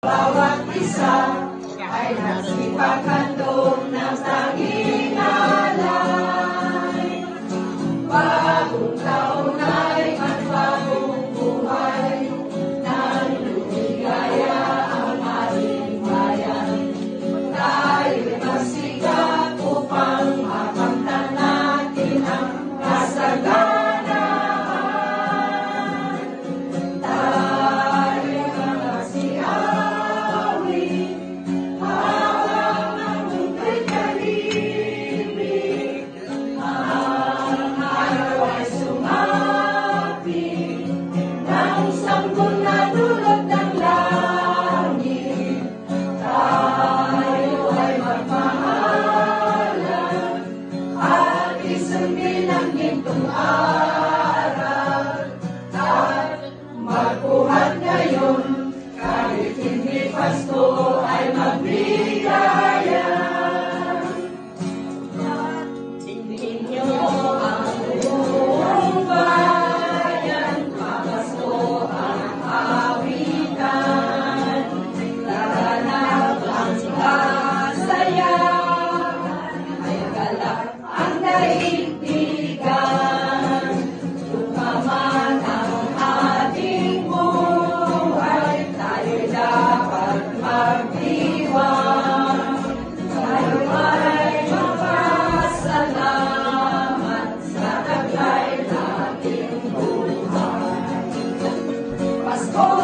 Bawat isa ay nagsipaghandog ng tanging alay. Bagong taon ay magbagong buhay, nang lumigaya ang ating bayan. Tayo'y magsikap upang makamtan natin ang kasaganaan. Tayo'y magsiawi habang ang munda'y tahimik. Ang araw ay sumapit ng sanggol na dulot ng langit. Tayo ay magmahalan at isundin ang gintong aral, at magbuhat ngayon kahit hindi Pasko ay magbigaya. Tingin niyo ang buong bayan, pamasko ang awitan. Laganap ang kasayahan, ay galak ang daigdigan. Tumaman ang ating buhay, tayo'y dapat magdiwang. Tayo ay magpasalamat sa taglay nating buhay. Pasko